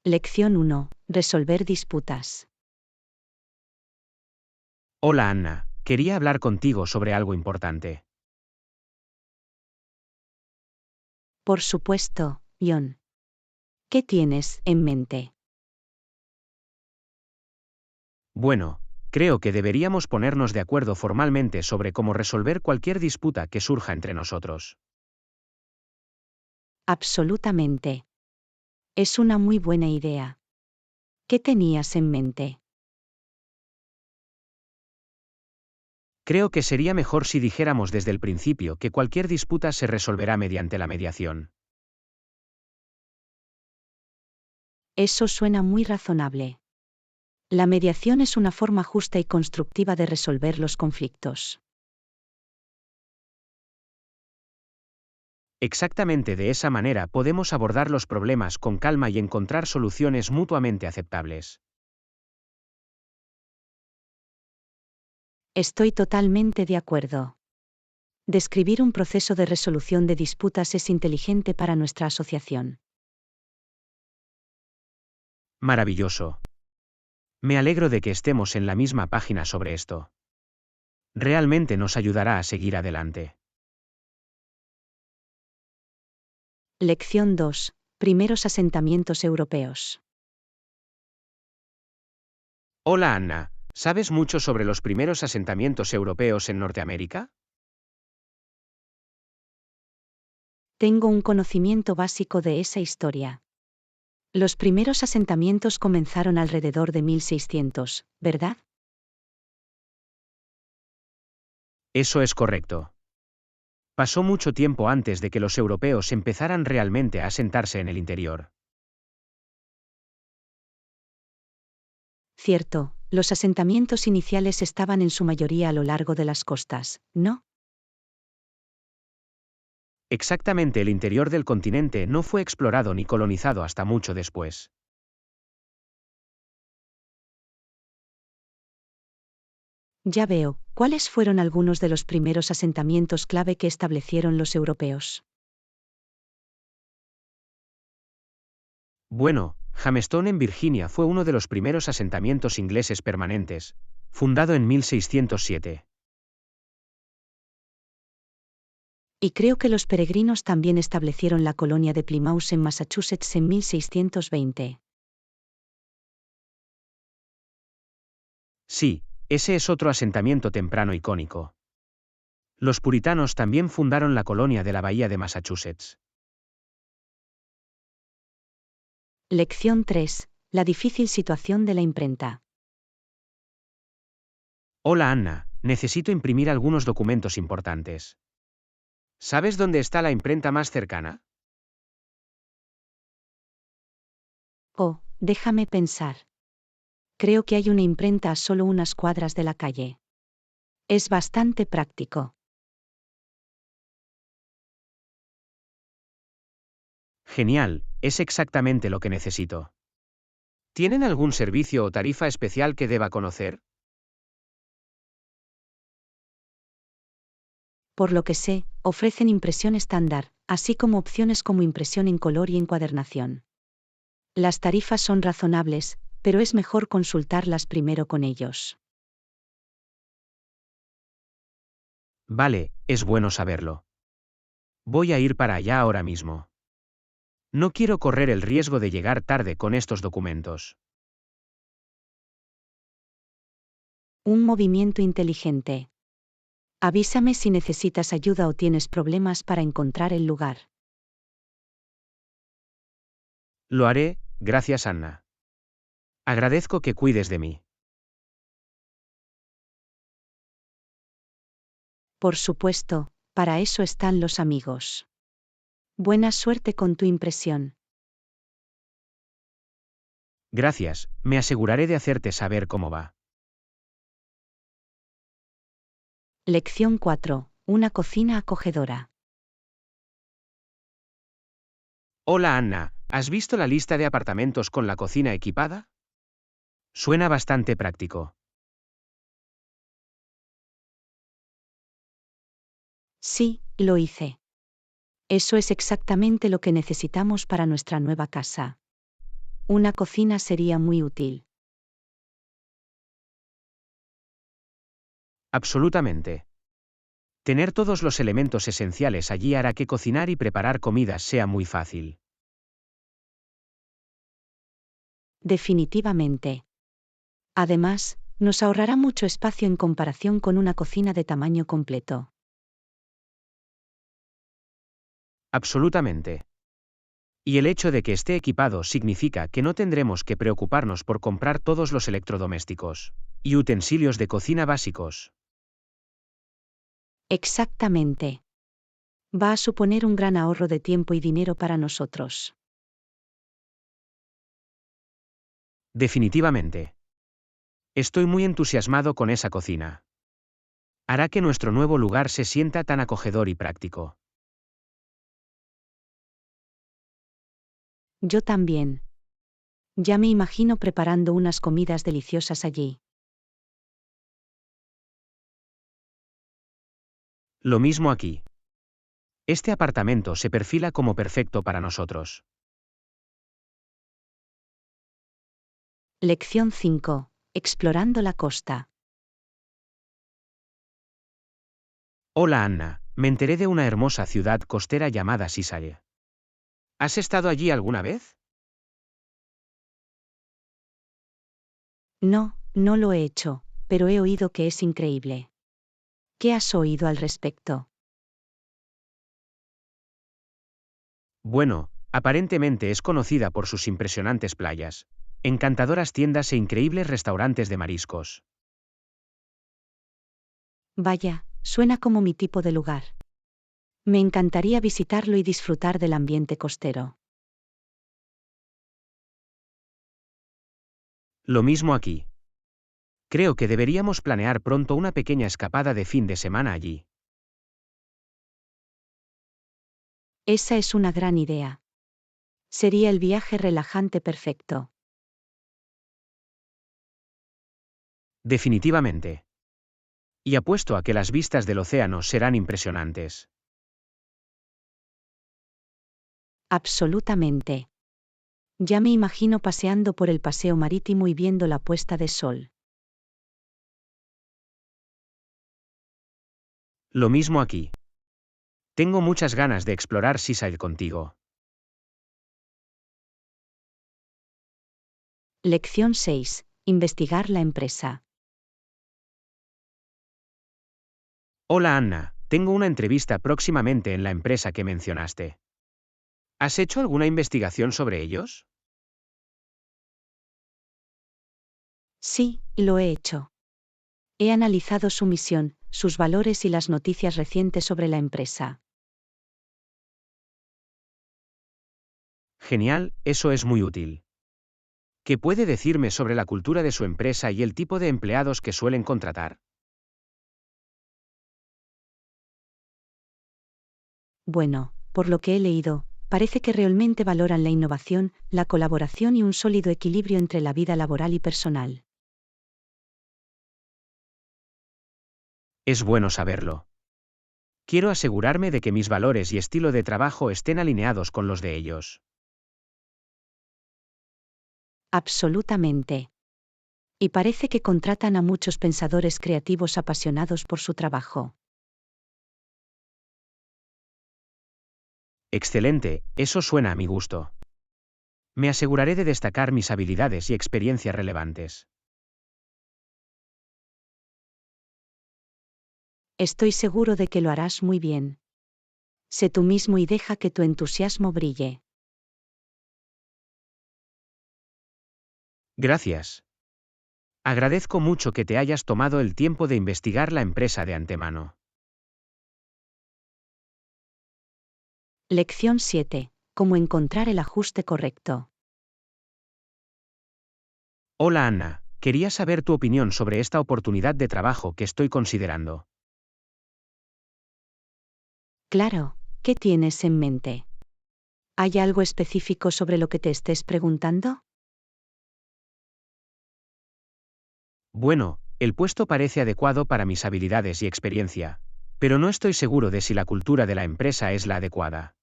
Lección 1. Resolver disputas. Hola Anna, quería hablar contigo sobre algo importante. Por supuesto, John. ¿Qué tienes en mente? Bueno, creo que deberíamos ponernos de acuerdo formalmente sobre cómo resolver cualquier disputa que surja entre nosotros. Absolutamente. Es una muy buena idea. ¿Qué tenías en mente? Creo que sería mejor si dijéramos desde el principio que cualquier disputa se resolverá mediante la mediación. Eso suena muy razonable. La mediación es una forma justa y constructiva de resolver los conflictos. Exactamente de esa manera podemos abordar los problemas con calma y encontrar soluciones mutuamente aceptables. Estoy totalmente de acuerdo. Describir un proceso de resolución de disputas es inteligente para nuestra asociación. Maravilloso. Me alegro de que estemos en la misma página sobre esto. Realmente nos ayudará a seguir adelante. Lección 2. Primeros asentamientos europeos. Hola Anna, ¿sabes mucho sobre los primeros asentamientos europeos en Norteamérica? Tengo un conocimiento básico de esa historia. Los primeros asentamientos comenzaron alrededor de 1600, ¿verdad? Eso es correcto. Pasó mucho tiempo antes de que los europeos empezaran realmente a asentarse en el interior. Cierto, los asentamientos iniciales estaban en su mayoría a lo largo de las costas, ¿no? Exactamente, el interior del continente no fue explorado ni colonizado hasta mucho después. Ya veo, ¿cuáles fueron algunos de los primeros asentamientos clave que establecieron los europeos? Bueno, Jamestown en Virginia fue uno de los primeros asentamientos ingleses permanentes, fundado en 1607. Y creo que los peregrinos también establecieron la colonia de Plymouth en Massachusetts en 1620. Sí, ese es otro asentamiento temprano icónico. Los puritanos también fundaron la colonia de la Bahía de Massachusetts. Lección 3. La difícil situación de la imprenta. Hola Anna, necesito imprimir algunos documentos importantes. ¿Sabes dónde está la imprenta más cercana? Oh, déjame pensar. Creo que hay una imprenta a solo unas cuadras de la calle. Es bastante práctico. Genial, es exactamente lo que necesito. ¿Tienen algún servicio o tarifa especial que deba conocer? Por lo que sé, ofrecen impresión estándar, así como opciones como impresión en color y encuadernación. Las tarifas son razonables, pero es mejor consultarlas primero con ellos. Vale, es bueno saberlo. Voy a ir para allá ahora mismo. No quiero correr el riesgo de llegar tarde con estos documentos. Un movimiento inteligente. Avísame si necesitas ayuda o tienes problemas para encontrar el lugar. Lo haré, gracias Anna. Agradezco que cuides de mí. Por supuesto, para eso están los amigos. Buena suerte con tu impresión. Gracias, me aseguraré de hacerte saber cómo va. Lección 4. Una cocina acogedora. Hola Anna, ¿has visto la lista de apartamentos con la cocina equipada? Suena bastante práctico. Sí, lo hice. Eso es exactamente lo que necesitamos para nuestra nueva casa. Una cocina sería muy útil. Absolutamente. Tener todos los elementos esenciales allí hará que cocinar y preparar comidas sea muy fácil. Definitivamente. Además, nos ahorrará mucho espacio en comparación con una cocina de tamaño completo. Absolutamente. Y el hecho de que esté equipado significa que no tendremos que preocuparnos por comprar todos los electrodomésticos y utensilios de cocina básicos. Exactamente. Va a suponer un gran ahorro de tiempo y dinero para nosotros. Definitivamente. Estoy muy entusiasmado con esa cocina. Hará que nuestro nuevo lugar se sienta tan acogedor y práctico. Yo también. Ya me imagino preparando unas comidas deliciosas allí. Lo mismo aquí. Este apartamento se perfila como perfecto para nosotros. Lección 5. Explorando la costa. Hola Anna, me enteré de una hermosa ciudad costera llamada Sisal. ¿Has estado allí alguna vez? No, no lo he hecho, pero he oído que es increíble. ¿Qué has oído al respecto? Bueno, aparentemente es conocida por sus impresionantes playas, encantadoras tiendas e increíbles restaurantes de mariscos. Vaya, suena como mi tipo de lugar. Me encantaría visitarlo y disfrutar del ambiente costero. Lo mismo aquí. Creo que deberíamos planear pronto una pequeña escapada de fin de semana allí. Esa es una gran idea. Sería el viaje relajante perfecto. Definitivamente. Y apuesto a que las vistas del océano serán impresionantes. Absolutamente. Ya me imagino paseando por el paseo marítimo y viendo la puesta de sol. Lo mismo aquí. Tengo muchas ganas de explorar Seaside contigo. Lección 6. Investigar la empresa. Hola Anna, tengo una entrevista próximamente en la empresa que mencionaste. ¿Has hecho alguna investigación sobre ellos? Sí, lo he hecho. He analizado su misión, sus valores y las noticias recientes sobre la empresa. Genial, eso es muy útil. ¿Qué puede decirme sobre la cultura de su empresa y el tipo de empleados que suelen contratar? Bueno, por lo que he leído, parece que realmente valoran la innovación, la colaboración y un sólido equilibrio entre la vida laboral y personal. Es bueno saberlo. Quiero asegurarme de que mis valores y estilo de trabajo estén alineados con los de ellos. Absolutamente. Y parece que contratan a muchos pensadores creativos apasionados por su trabajo. Excelente, eso suena a mi gusto. Me aseguraré de destacar mis habilidades y experiencias relevantes. Estoy seguro de que lo harás muy bien. Sé tú mismo y deja que tu entusiasmo brille. Gracias. Agradezco mucho que te hayas tomado el tiempo de investigar la empresa de antemano. Lección 7. Cómo encontrar el ajuste correcto. Hola Anna, quería saber tu opinión sobre esta oportunidad de trabajo que estoy considerando. Claro, ¿qué tienes en mente? ¿Hay algo específico sobre lo que te estés preguntando? Bueno, el puesto parece adecuado para mis habilidades y experiencia, pero no estoy seguro de si la cultura de la empresa es la adecuada.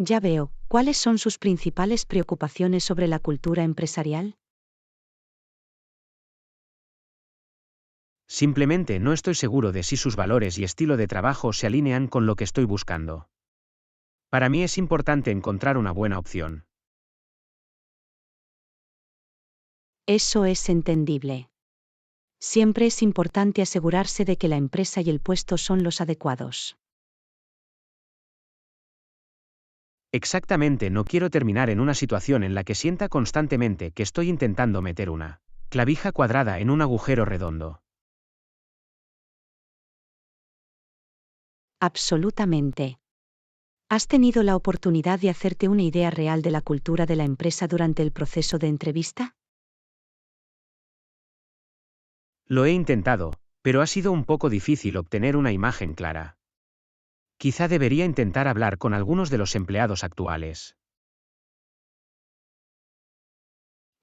Ya veo, ¿cuáles son sus principales preocupaciones sobre la cultura empresarial? Simplemente no estoy seguro de si sus valores y estilo de trabajo se alinean con lo que estoy buscando. Para mí es importante encontrar una buena opción. Eso es entendible. Siempre es importante asegurarse de que la empresa y el puesto son los adecuados. Exactamente, no quiero terminar en una situación en la que sienta constantemente que estoy intentando meter una clavija cuadrada en un agujero redondo. Absolutamente. ¿Has tenido la oportunidad de hacerte una idea real de la cultura de la empresa durante el proceso de entrevista? Lo he intentado, pero ha sido un poco difícil obtener una imagen clara. Quizá debería intentar hablar con algunos de los empleados actuales.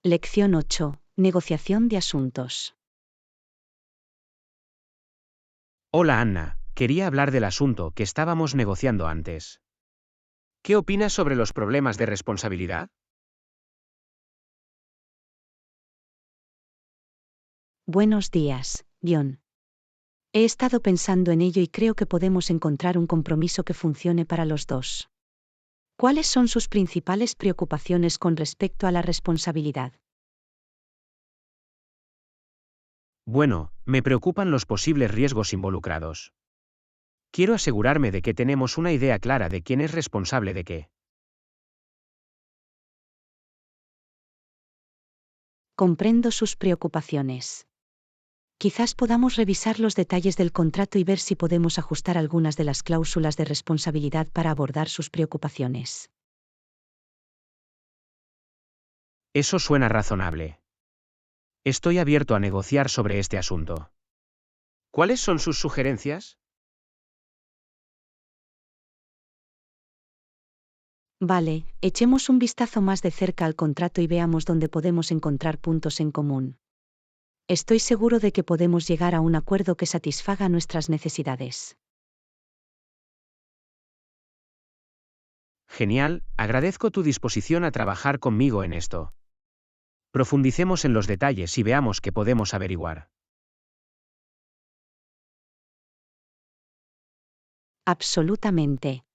Lección 8. Negociación de asuntos. Hola Anna, quería hablar del asunto que estábamos negociando antes. ¿Qué opinas sobre los problemas de responsabilidad? Buenos días, John. He estado pensando en ello y creo que podemos encontrar un compromiso que funcione para los dos. ¿Cuáles son sus principales preocupaciones con respecto a la responsabilidad? Bueno, me preocupan los posibles riesgos involucrados. Quiero asegurarme de que tenemos una idea clara de quién es responsable de qué. Comprendo sus preocupaciones. Quizás podamos revisar los detalles del contrato y ver si podemos ajustar algunas de las cláusulas de responsabilidad para abordar sus preocupaciones. Eso suena razonable. Estoy abierto a negociar sobre este asunto. ¿Cuáles son sus sugerencias? Vale, echemos un vistazo más de cerca al contrato y veamos dónde podemos encontrar puntos en común. Estoy seguro de que podemos llegar a un acuerdo que satisfaga nuestras necesidades. Genial, agradezco tu disposición a trabajar conmigo en esto. Profundicemos en los detalles y veamos qué podemos averiguar. Absolutamente.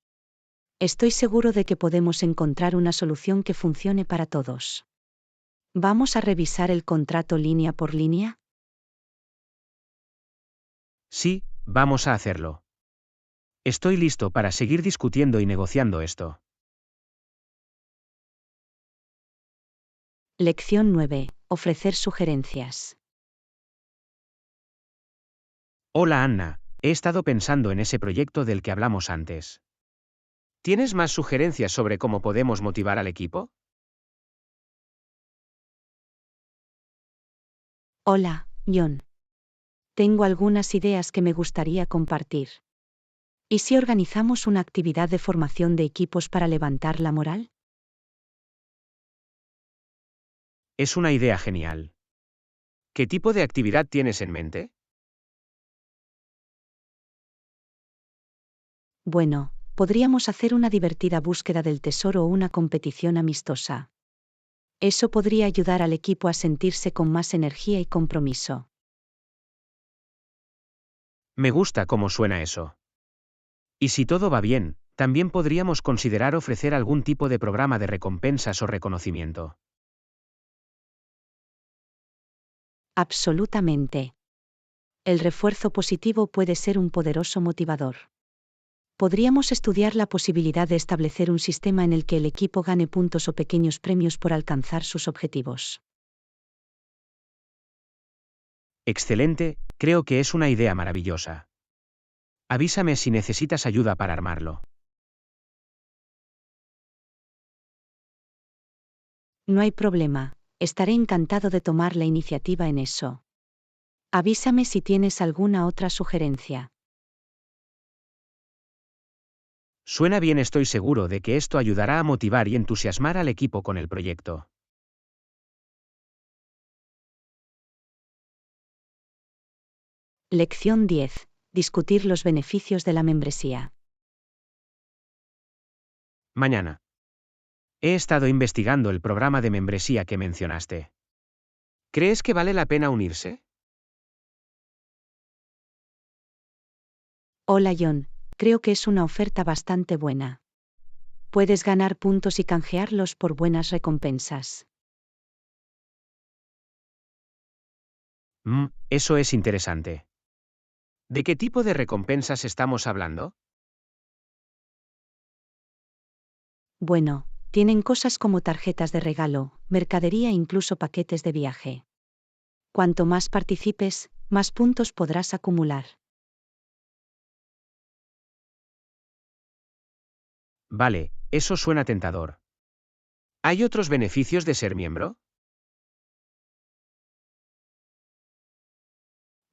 Estoy seguro de que podemos encontrar una solución que funcione para todos. ¿Vamos a revisar el contrato línea por línea? Sí, vamos a hacerlo. Estoy listo para seguir discutiendo y negociando esto. Lección 9. Ofrecer sugerencias. Hola Anna, he estado pensando en ese proyecto del que hablamos antes. ¿Tienes más sugerencias sobre cómo podemos motivar al equipo? Hola, John. Tengo algunas ideas que me gustaría compartir. ¿Y si organizamos una actividad de formación de equipos para levantar la moral? Es una idea genial. ¿Qué tipo de actividad tienes en mente? Bueno, podríamos hacer una divertida búsqueda del tesoro o una competición amistosa. Eso podría ayudar al equipo a sentirse con más energía y compromiso. Me gusta cómo suena eso. Y si todo va bien, también podríamos considerar ofrecer algún tipo de programa de recompensas o reconocimiento. Absolutamente. El refuerzo positivo puede ser un poderoso motivador. Podríamos estudiar la posibilidad de establecer un sistema en el que el equipo gane puntos o pequeños premios por alcanzar sus objetivos. Excelente, creo que es una idea maravillosa. Avísame si necesitas ayuda para armarlo. No hay problema, estaré encantado de tomar la iniciativa en eso. Avísame si tienes alguna otra sugerencia. Suena bien, estoy seguro de que esto ayudará a motivar y entusiasmar al equipo con el proyecto. Lección 10. Discutir los beneficios de la membresía. Mañana. He estado investigando el programa de membresía que mencionaste. ¿Crees que vale la pena unirse? Hola John, creo que es una oferta bastante buena. Puedes ganar puntos y canjearlos por buenas recompensas. Eso es interesante. ¿De qué tipo de recompensas estamos hablando? Bueno, tienen cosas como tarjetas de regalo, mercadería e incluso paquetes de viaje. Cuanto más participes, más puntos podrás acumular. Vale, eso suena tentador. ¿Hay otros beneficios de ser miembro?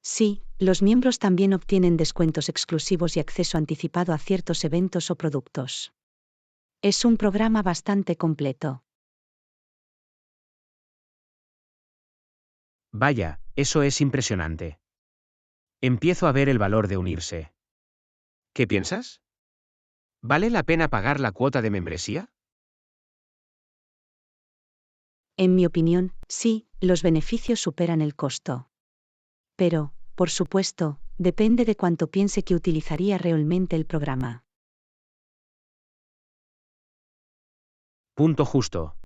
Sí, los miembros también obtienen descuentos exclusivos y acceso anticipado a ciertos eventos o productos. Es un programa bastante completo. Vaya, eso es impresionante. Empiezo a ver el valor de unirse. ¿Qué piensas? ¿Vale la pena pagar la cuota de membresía? En mi opinión, sí, los beneficios superan el costo. Pero, por supuesto, depende de cuánto piense que utilizaría realmente el programa. Punto justo.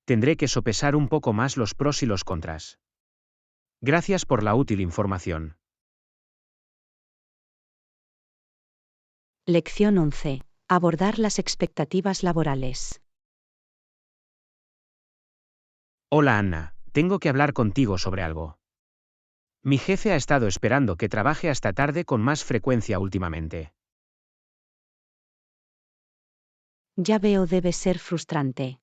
Tendré que sopesar un poco más los pros y los contras. Gracias por la útil información. Lección 11. Abordar las expectativas laborales. Hola Anna, tengo que hablar contigo sobre algo. Mi jefe ha estado esperando que trabaje hasta tarde con más frecuencia últimamente. Ya veo, debe ser frustrante.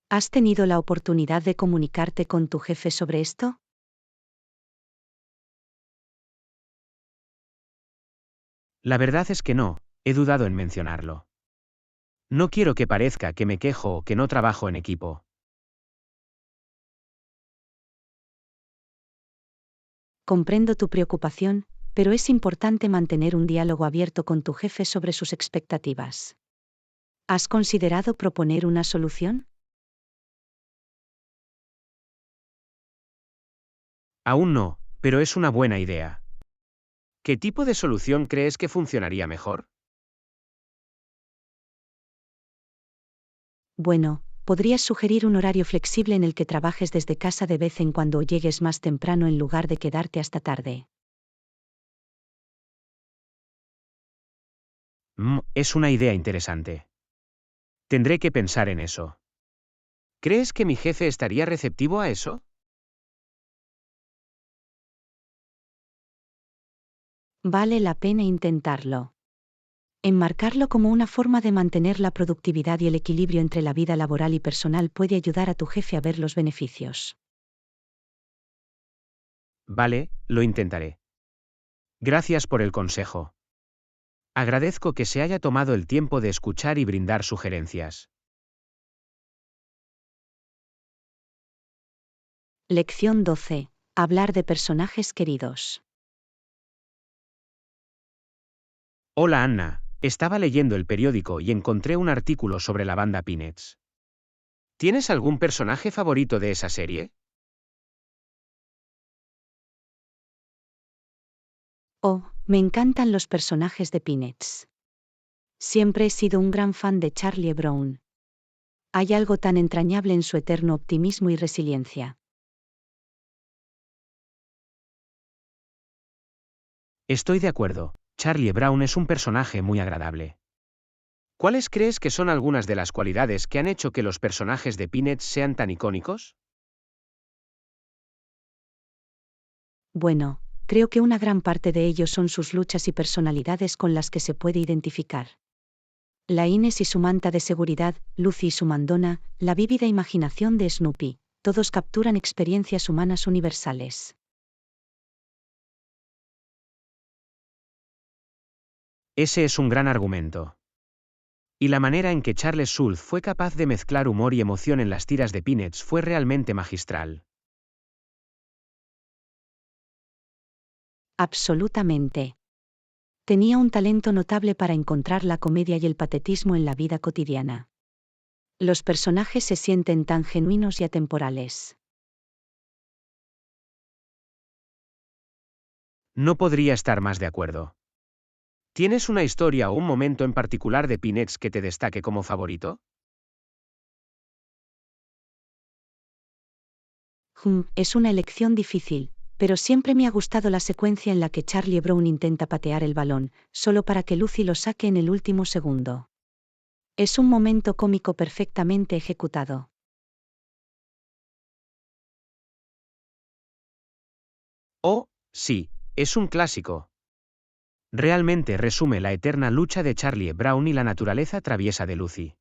¿Has tenido la oportunidad de comunicarte con tu jefe sobre esto? La verdad es que no, he dudado en mencionarlo. No quiero que parezca que me quejo o que no trabajo en equipo. Comprendo tu preocupación, pero es importante mantener un diálogo abierto con tu jefe sobre sus expectativas. ¿Has considerado proponer una solución? Aún no, pero es una buena idea. ¿Qué tipo de solución crees que funcionaría mejor? Bueno, podrías sugerir un horario flexible en el que trabajes desde casa de vez en cuando o llegues más temprano en lugar de quedarte hasta tarde. Es una idea interesante. Tendré que pensar en eso. ¿Crees que mi jefe estaría receptivo a eso? Vale la pena intentarlo. Enmarcarlo como una forma de mantener la productividad y el equilibrio entre la vida laboral y personal puede ayudar a tu jefe a ver los beneficios. Vale, lo intentaré. Gracias por el consejo. Agradezco que se haya tomado el tiempo de escuchar y brindar sugerencias. Lección 12. Hablar de personajes queridos. Hola Anna, estaba leyendo el periódico y encontré un artículo sobre la banda Peanuts. ¿Tienes algún personaje favorito de esa serie? Oh, me encantan los personajes de Peanuts. Siempre he sido un gran fan de Charlie Brown. Hay algo tan entrañable en su eterno optimismo y resiliencia. Estoy de acuerdo, Charlie Brown es un personaje muy agradable. ¿Cuáles crees que son algunas de las cualidades que han hecho que los personajes de Peanuts sean tan icónicos? Bueno, creo que una gran parte de ellos son sus luchas y personalidades con las que se puede identificar. La Ines y su manta de seguridad, Lucy y su mandona, la vívida imaginación de Snoopy, todos capturan experiencias humanas universales. Ese es un gran argumento. Y la manera en que Charles Schulz fue capaz de mezclar humor y emoción en las tiras de Peanuts fue realmente magistral. Absolutamente. Tenía un talento notable para encontrar la comedia y el patetismo en la vida cotidiana. Los personajes se sienten tan genuinos y atemporales. No podría estar más de acuerdo. ¿Tienes una historia o un momento en particular de Peanuts que te destaque como favorito? Es una elección difícil, pero siempre me ha gustado la secuencia en la que Charlie Brown intenta patear el balón, solo para que Lucy lo saque en el último segundo. Es un momento cómico perfectamente ejecutado. Oh, sí, es un clásico. Realmente resume la eterna lucha de Charlie Brown y la naturaleza traviesa de Lucy.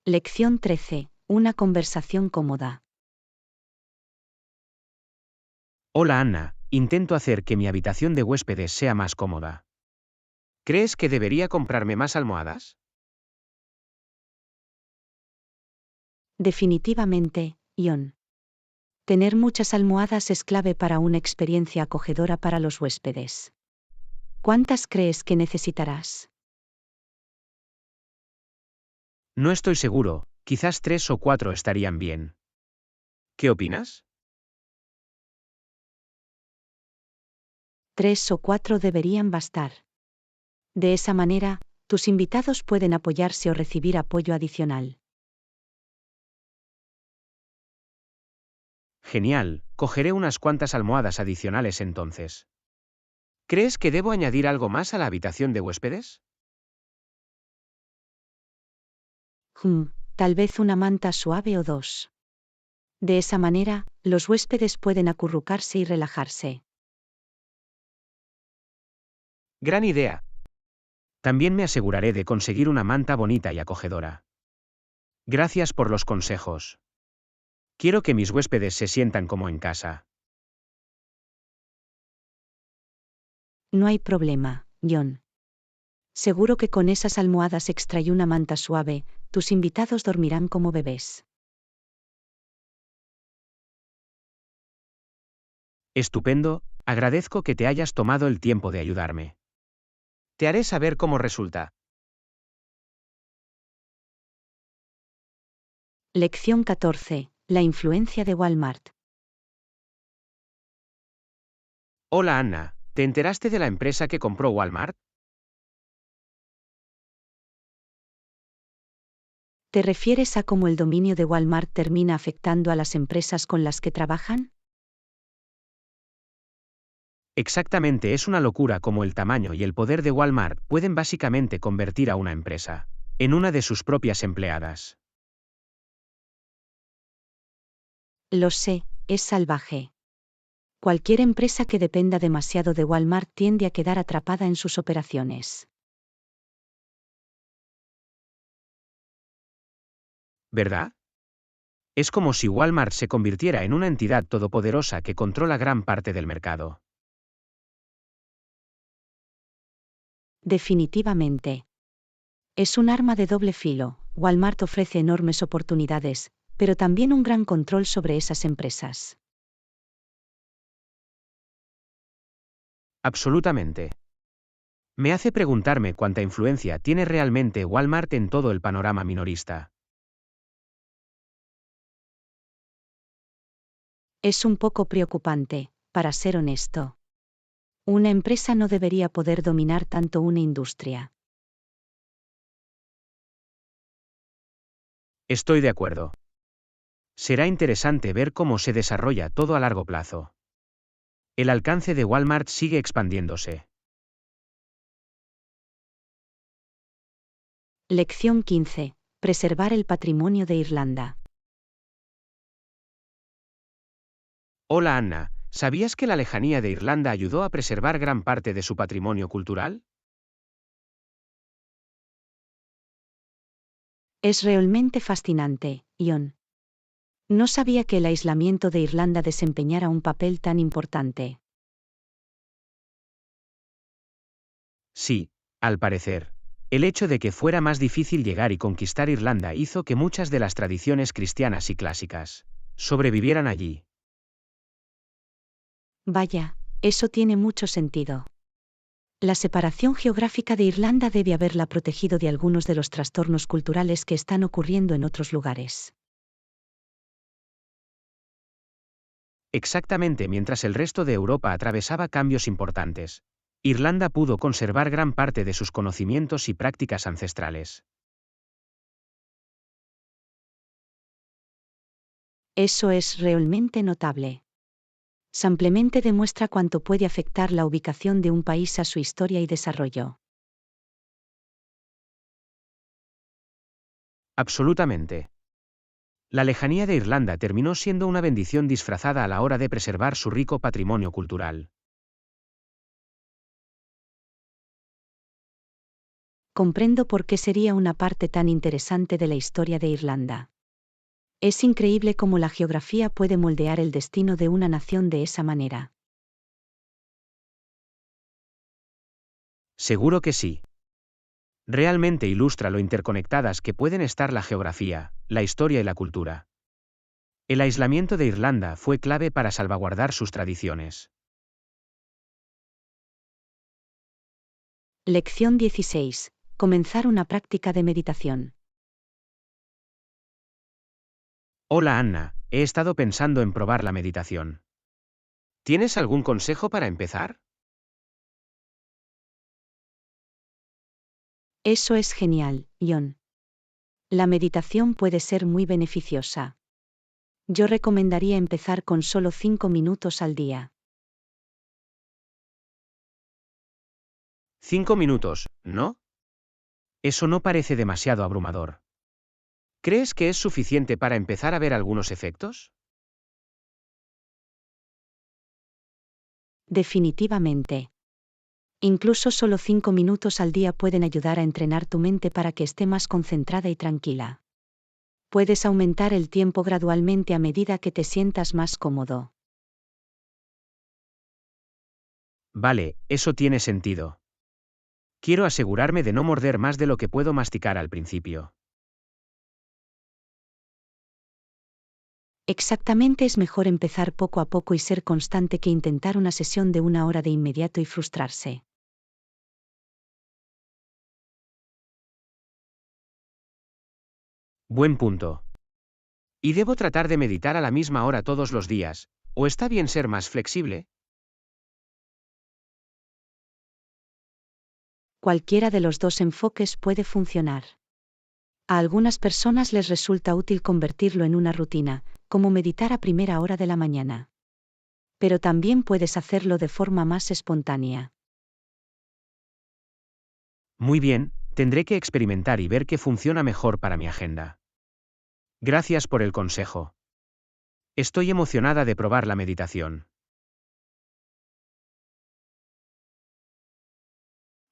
Lección 13. Una conversación cómoda. Hola Anna, intento hacer que mi habitación de huéspedes sea más cómoda. ¿Crees que debería comprarme más almohadas? Definitivamente, Ion. Tener muchas almohadas es clave para una experiencia acogedora para los huéspedes. ¿Cuántas crees que necesitarás? No estoy seguro, quizás 3 o 4 estarían bien. ¿Qué opinas? 3 o 4 deberían bastar. De esa manera, tus invitados pueden apoyarse o recibir apoyo adicional. Genial, cogeré unas cuantas almohadas adicionales entonces. ¿Crees que debo añadir algo más a la habitación de huéspedes? Tal vez una manta suave o dos. De esa manera, los huéspedes pueden acurrucarse y relajarse. Gran idea. También me aseguraré de conseguir una manta bonita y acogedora. Gracias por los consejos. Quiero que mis huéspedes se sientan como en casa. No hay problema, John. Seguro que con esas almohadas extra y una manta suave, tus invitados dormirán como bebés. Estupendo, agradezco que te hayas tomado el tiempo de ayudarme. Te haré saber cómo resulta. Lección 14. La influencia de Walmart. Hola Anna, ¿te enteraste de la empresa que compró Walmart? ¿Te refieres a cómo el dominio de Walmart termina afectando a las empresas con las que trabajan? Exactamente, es una locura cómo el tamaño y el poder de Walmart pueden básicamente convertir a una empresa en una de sus propias empleadas. Lo sé, es salvaje. Cualquier empresa que dependa demasiado de Walmart tiende a quedar atrapada en sus operaciones. ¿Verdad? Es como si Walmart se convirtiera en una entidad todopoderosa que controla gran parte del mercado. Definitivamente. Es un arma de doble filo. Walmart ofrece enormes oportunidades, pero también un gran control sobre esas empresas. Absolutamente. Me hace preguntarme cuánta influencia tiene realmente Walmart en todo el panorama minorista. Es un poco preocupante, para ser honesto. Una empresa no debería poder dominar tanto una industria. Estoy de acuerdo. Será interesante ver cómo se desarrolla todo a largo plazo. El alcance de Walmart sigue expandiéndose. Lección 15. Preservar el patrimonio de Irlanda. Hola Anna, ¿sabías que la lejanía de Irlanda ayudó a preservar gran parte de su patrimonio cultural? Es realmente fascinante, Ion. No sabía que el aislamiento de Irlanda desempeñara un papel tan importante. Sí, al parecer. El hecho de que fuera más difícil llegar y conquistar Irlanda hizo que muchas de las tradiciones cristianas y clásicas sobrevivieran allí. Vaya, Eso tiene mucho sentido. La separación geográfica de Irlanda debe haberla protegido de algunos de los trastornos culturales que están ocurriendo en otros lugares. Exactamente, mientras el resto de Europa atravesaba cambios importantes, Irlanda pudo conservar gran parte de sus conocimientos y prácticas ancestrales. Eso es realmente notable. Simplemente demuestra cuánto puede afectar la ubicación de un país a su historia y desarrollo. Absolutamente. La lejanía de Irlanda terminó siendo una bendición disfrazada a la hora de preservar su rico patrimonio cultural. Comprendo por qué sería una parte tan interesante de la historia de Irlanda. Es increíble cómo la geografía puede moldear el destino de una nación de esa manera. Seguro que sí. Realmente ilustra lo interconectadas que pueden estar la geografía, la historia y la cultura. El aislamiento de Irlanda fue clave para salvaguardar sus tradiciones. Lección 16. Comenzar una práctica de meditación. Hola Anna, he estado pensando en probar la meditación. ¿Tienes algún consejo para empezar? Eso es genial, John. La meditación puede ser muy beneficiosa. Yo recomendaría empezar con solo 5 minutos al día. 5 minutos, ¿no? Eso no parece demasiado abrumador. ¿Crees que es suficiente para empezar a ver algunos efectos? Definitivamente. Incluso solo 5 minutos al día pueden ayudar a entrenar tu mente para que esté más concentrada y tranquila. Puedes aumentar el tiempo gradualmente a medida que te sientas más cómodo. Vale, eso tiene sentido. Quiero asegurarme de no morder más de lo que puedo masticar al principio. Exactamente, es mejor empezar poco a poco y ser constante que intentar una sesión de 1 hora de inmediato y frustrarse. Buen punto. ¿Y debo tratar de meditar a la misma hora todos los días, o está bien ser más flexible? Cualquiera de los dos enfoques puede funcionar. A algunas personas les resulta útil convertirlo en una rutina, como meditar a primera hora de la mañana. Pero también puedes hacerlo de forma más espontánea. Muy bien, tendré que experimentar y ver qué funciona mejor para mi agenda. Gracias por el consejo. Estoy emocionada de probar la meditación.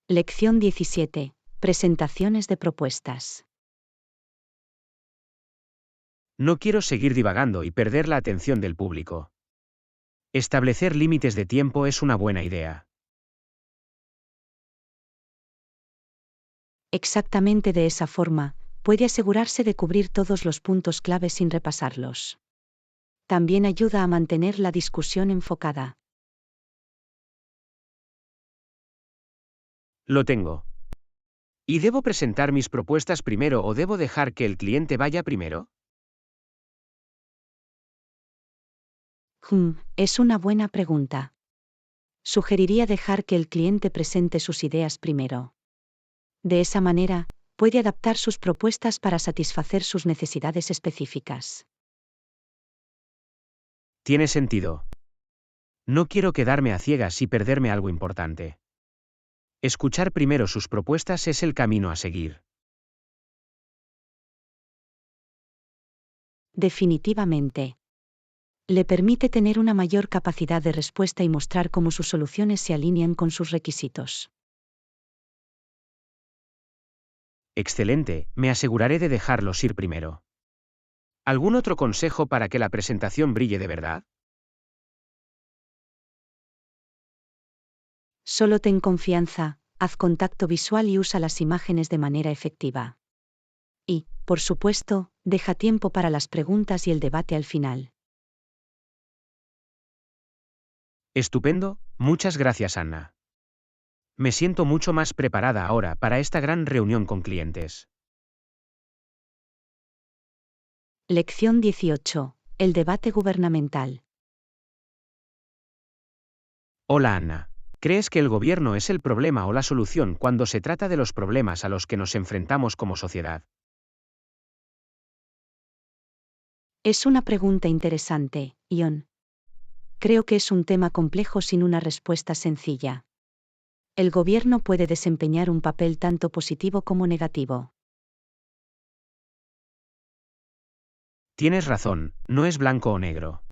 Lección 17. Presentaciones de propuestas. No quiero seguir divagando y perder la atención del público. Establecer límites de tiempo es una buena idea. Exactamente de esa forma, puede asegurarse de cubrir todos los puntos clave sin repasarlos. También ayuda a mantener la discusión enfocada. Lo tengo. ¿Y debo presentar mis propuestas primero o debo dejar que el cliente vaya primero? Es una buena pregunta. Sugeriría dejar que el cliente presente sus ideas primero. De esa manera, puede adaptar sus propuestas para satisfacer sus necesidades específicas. Tiene sentido. No quiero quedarme a ciegas y perderme algo importante. Escuchar primero sus propuestas es el camino a seguir. Definitivamente. Le permite tener una mayor capacidad de respuesta y mostrar cómo sus soluciones se alinean con sus requisitos. Excelente, me aseguraré de dejarlos ir primero. ¿Algún otro consejo para que la presentación brille de verdad? Solo ten confianza, haz contacto visual y usa las imágenes de manera efectiva. Y, por supuesto, deja tiempo para las preguntas y el debate al final. Estupendo, muchas gracias, Anna. Me siento mucho más preparada ahora para esta gran reunión con clientes. Lección 18. El debate gubernamental. Hola, Anna. ¿Crees que el gobierno es el problema o la solución cuando se trata de los problemas a los que nos enfrentamos como sociedad? Es una pregunta interesante, Ion. Creo que es un tema complejo sin una respuesta sencilla. El gobierno puede desempeñar un papel tanto positivo como negativo. Tienes razón, no es blanco o negro.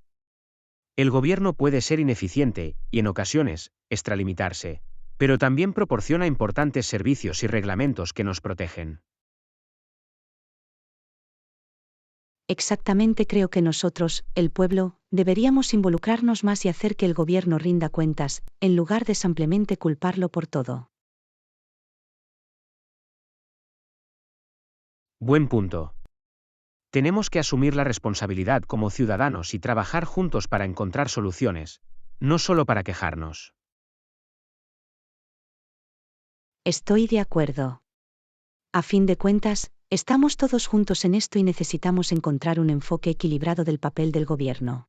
El gobierno puede ser ineficiente y, en ocasiones, extralimitarse, pero también proporciona importantes servicios y reglamentos que nos protegen. Exactamente, creo que nosotros, el pueblo, deberíamos involucrarnos más y hacer que el gobierno rinda cuentas, en lugar de simplemente culparlo por todo. Buen punto. Tenemos que asumir la responsabilidad como ciudadanos y trabajar juntos para encontrar soluciones, no solo para quejarnos. Estoy de acuerdo. A fin de cuentas, estamos todos juntos en esto y necesitamos encontrar un enfoque equilibrado del papel del gobierno.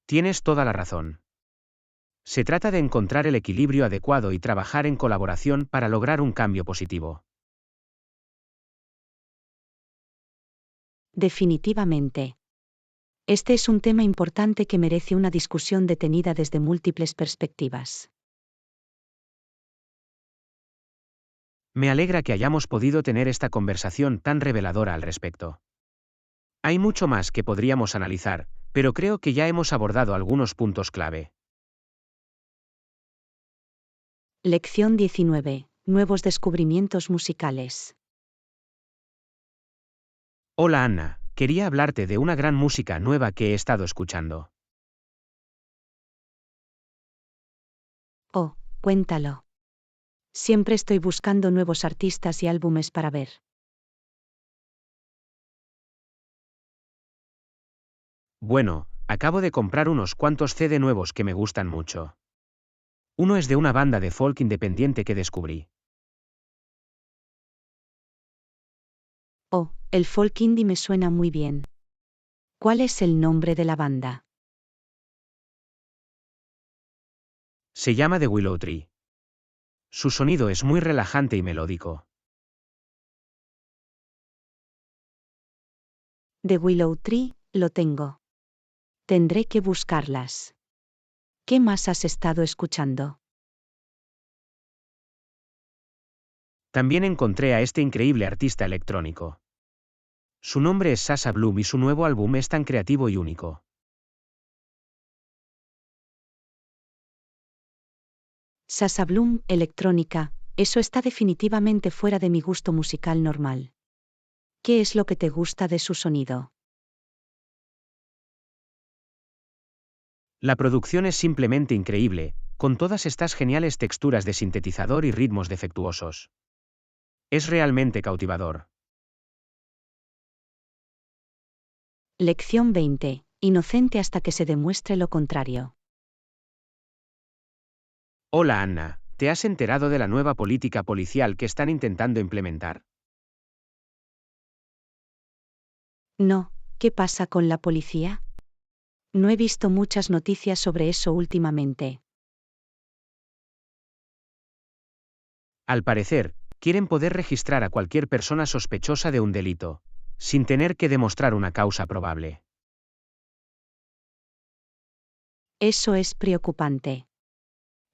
Tienes toda la razón. Se trata de encontrar el equilibrio adecuado y trabajar en colaboración para lograr un cambio positivo. Definitivamente. Este es un tema importante que merece una discusión detenida desde múltiples perspectivas. Me alegra que hayamos podido tener esta conversación tan reveladora al respecto. Hay mucho más que podríamos analizar, pero creo que ya hemos abordado algunos puntos clave. Lección 19. Nuevos descubrimientos musicales. Hola, Anna, quería hablarte de una gran música nueva que he estado escuchando. Oh, cuéntalo. Siempre estoy buscando nuevos artistas y álbumes para ver. Bueno, acabo de comprar unos cuantos CD nuevos que me gustan mucho. Uno es de una banda de folk independiente que descubrí. Oh, el folk indie me suena muy bien. ¿Cuál es el nombre de la banda? Se llama The Willow Tree. Su sonido es muy relajante y melódico. The Willow Tree, lo tengo. Tendré que buscarlas. ¿Qué más has estado escuchando? También encontré a este increíble artista electrónico. Su nombre es Sasha Bloom y su nuevo álbum es tan creativo y único. Sasha Bloom, electrónica, eso está definitivamente fuera de mi gusto musical normal. ¿Qué es lo que te gusta de su sonido? La producción es simplemente increíble, con todas estas geniales texturas de sintetizador y ritmos defectuosos. Es realmente cautivador. Lección 20. Inocente hasta que se demuestre lo contrario. Hola, Anna, ¿te has enterado de la nueva política policial que están intentando implementar? No, ¿qué pasa con la policía? No he visto muchas noticias sobre eso últimamente. Al parecer, quieren poder registrar a cualquier persona sospechosa de un delito, sin tener que demostrar una causa probable. Eso es preocupante.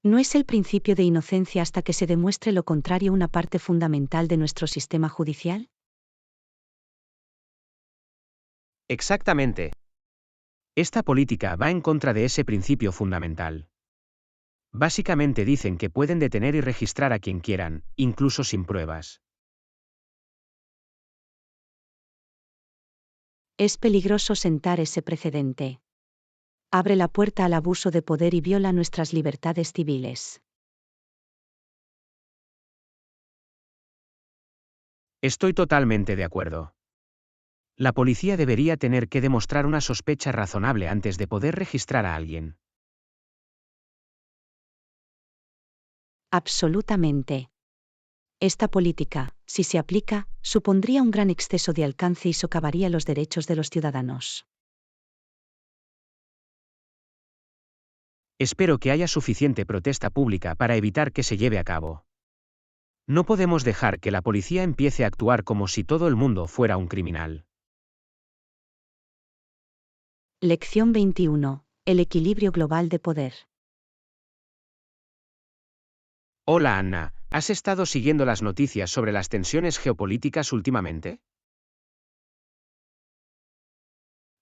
¿No es el principio de inocencia hasta que se demuestre lo contrario una parte fundamental de nuestro sistema judicial? Exactamente. Esta política va en contra de ese principio fundamental. Básicamente dicen que pueden detener y registrar a quien quieran, incluso sin pruebas. Es peligroso sentar ese precedente. Abre la puerta al abuso de poder y viola nuestras libertades civiles. Estoy totalmente de acuerdo. La policía debería tener que demostrar una sospecha razonable antes de poder registrar a alguien. Absolutamente. Esta política, si se aplica, supondría un gran exceso de alcance y socavaría los derechos de los ciudadanos. Espero que haya suficiente protesta pública para evitar que se lleve a cabo. No podemos dejar que la policía empiece a actuar como si todo el mundo fuera un criminal. Lección 21. El equilibrio global de poder. Hola Anna, ¿has estado siguiendo las noticias sobre las tensiones geopolíticas últimamente?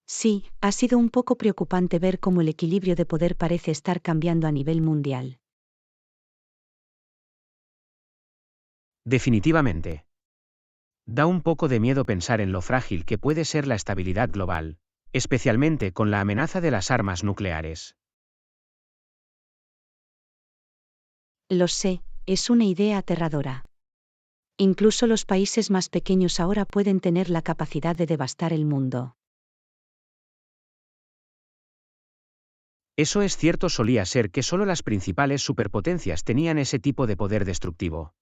Sí, ha sido un poco preocupante ver cómo el equilibrio de poder parece estar cambiando a nivel mundial. Definitivamente. Da un poco de miedo pensar en lo frágil que puede ser la estabilidad global, especialmente con la amenaza de las armas nucleares. Lo sé, es una idea aterradora. Incluso los países más pequeños ahora pueden tener la capacidad de devastar el mundo. Eso es cierto, solía ser que solo las principales superpotencias tenían ese tipo de poder destructivo.